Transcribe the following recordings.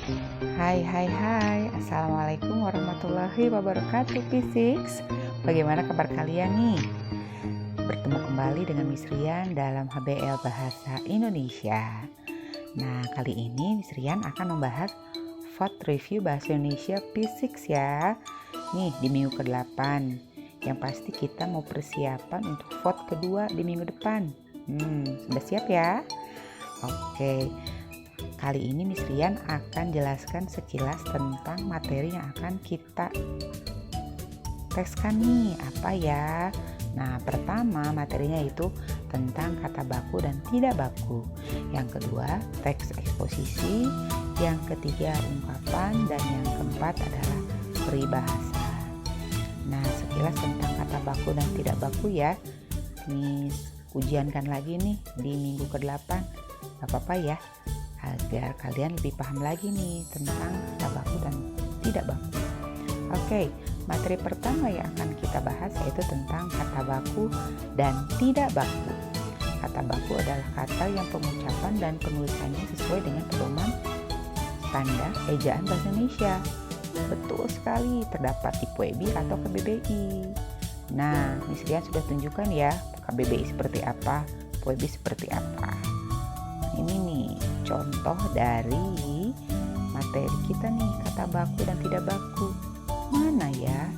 Hai, Assalamualaikum warahmatullahi wabarakatuh P6. Bagaimana kabar kalian nih? Bertemu kembali dengan Miss Rian dalam HBL Bahasa Indonesia. Nah, kali ini Miss Rian akan membahas VOT Review Bahasa Indonesia P6 ya. Nih, di minggu ke-8. Yang pasti kita mau persiapan untuk VOT kedua di minggu depan. Sudah siap ya? Oke. Kali ini Miss Rian akan jelaskan sekilas tentang materi yang akan kita teskan nih. Apa ya? Nah, pertama materinya itu tentang kata baku dan tidak baku. Yang kedua, teks eksposisi. Yang ketiga, ungkapan. Dan yang keempat adalah peribahasa. Nah, sekilas tentang kata baku dan tidak baku ya. Miss ujiankan lagi nih di minggu ke-8. Gak apa-apa ya, agar kalian lebih paham lagi nih tentang kata baku dan tidak baku. Oke, materi pertama yang akan kita bahas yaitu tentang kata baku dan tidak baku. Kata baku adalah kata yang pengucapan dan penulisannya sesuai dengan pedoman standar ejaan bahasa Indonesia. Betul sekali, terdapat di PUEBI atau KBBI. Nah, Miss Rian sudah tunjukkan ya KBBI seperti apa, PUEBI seperti apa. Ini nih contoh dari materi kita nih, kata baku dan tidak baku. Mana ya?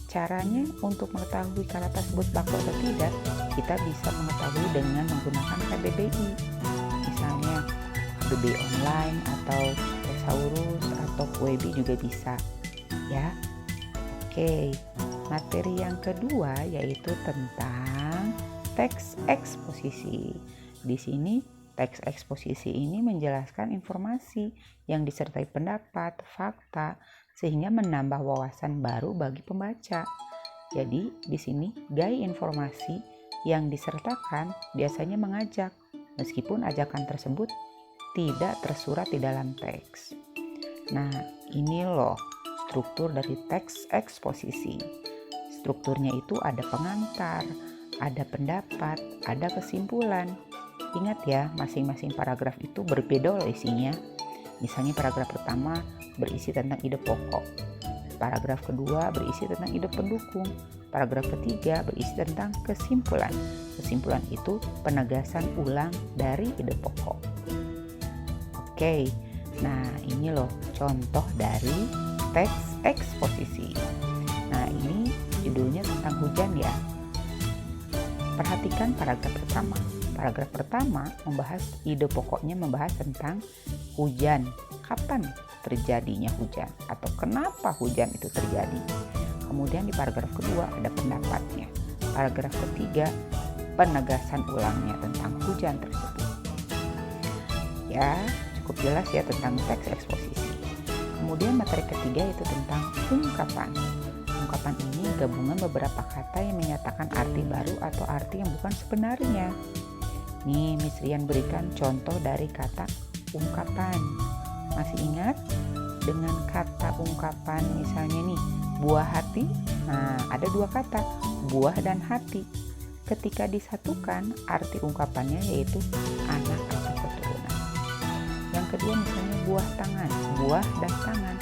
Caranya untuk mengetahui kata tersebut baku atau tidak, kita bisa mengetahui dengan menggunakan KBBI. Misalnya KBBI online atau Thesaurus atau PUEBI juga bisa ya. Oke, materi yang kedua yaitu tentang teks eksposisi. Di sini teks eksposisi ini menjelaskan informasi yang disertai pendapat, fakta, sehingga menambah wawasan baru bagi pembaca. Jadi di sini gaya informasi yang disertakan biasanya mengajak, meskipun ajakan tersebut tidak tersurat di dalam teks. Nah, ini loh struktur dari teks eksposisi. Strukturnya itu ada pengantar, ada pendapat, ada kesimpulan. Ingat ya, masing-masing paragraf itu berbeda loh isinya. Misalnya paragraf pertama berisi tentang ide pokok, paragraf kedua berisi tentang ide pendukung, paragraf ketiga berisi tentang kesimpulan. Kesimpulan itu penegasan ulang dari ide pokok. Oke, nah ini loh contoh dari teks eksposisi. Nah, ini judulnya tentang hujan ya. Perhatikan paragraf pertama. Paragraf pertama membahas ide pokoknya, membahas tentang hujan. Kapan terjadinya hujan atau kenapa hujan itu terjadi. Kemudian di paragraf kedua ada pendapatnya. Paragraf ketiga penegasan ulangnya tentang hujan tersebut. Ya, cukup jelas ya tentang teks eksposisi. Kemudian materi ketiga itu tentang ungkapan. Ungkapan ini gabungan beberapa kata yang menyatakan arti baru atau arti yang bukan sebenarnya. Nih, Miss Rian berikan contoh dari kata ungkapan. Masih ingat dengan kata ungkapan misalnya nih, buah hati? Nah, ada dua kata, buah dan hati. Ketika disatukan, arti ungkapannya yaitu anak atau keturunan. Yang kedua misalnya buah tangan, buah dan tangan.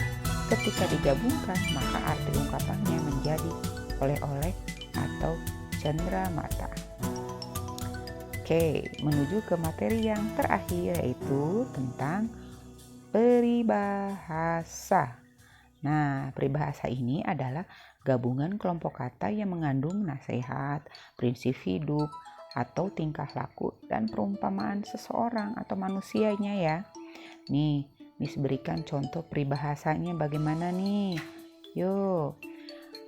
Ketika digabungkan, maka arti ungkapannya menjadi oleh-oleh atau cenderamata. Oke, menuju ke materi yang terakhir yaitu tentang peribahasa. Nah, peribahasa ini adalah gabungan kelompok kata yang mengandung nasihat, prinsip hidup, atau tingkah laku dan perumpamaan seseorang atau manusianya ya. Nih, Miss berikan contoh peribahasanya bagaimana nih? Yuk.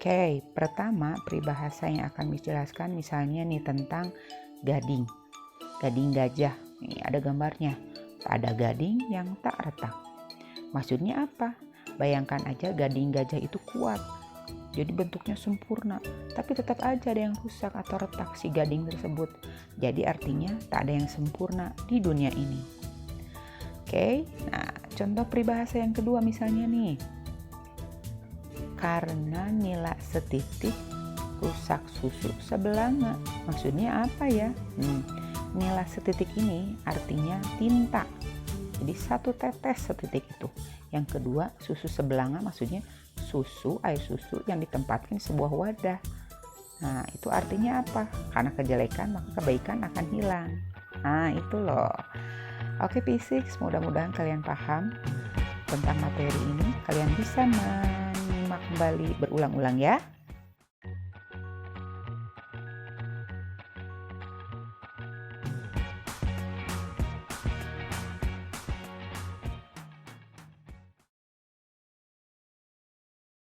Oke, pertama peribahasa yang akan Miss jelaskan misalnya nih tentang gading. Gading gajah, ini ada gambarnya. Ada gading yang tak retak. Maksudnya apa? Bayangkan aja gading gajah itu kuat, jadi bentuknya sempurna, tapi tetap aja ada yang rusak atau retak si gading tersebut. Jadi artinya tak ada yang sempurna di dunia ini. Oke, nah contoh peribahasa yang kedua misalnya nih. Karena nila setitik rusak susu sebelanga. Maksudnya apa ya? Nila setitik ini artinya tinta. Jadi 1 tetes setitik itu. Yang kedua, susu sebelanga maksudnya air susu yang ditempatkan di sebuah wadah. Nah, itu artinya apa? Karena kejelekan maka kebaikan akan hilang. Nah, itu loh. Oke P6, mudah-mudahan kalian paham tentang materi ini. Kalian bisa menyimak kembali berulang-ulang ya.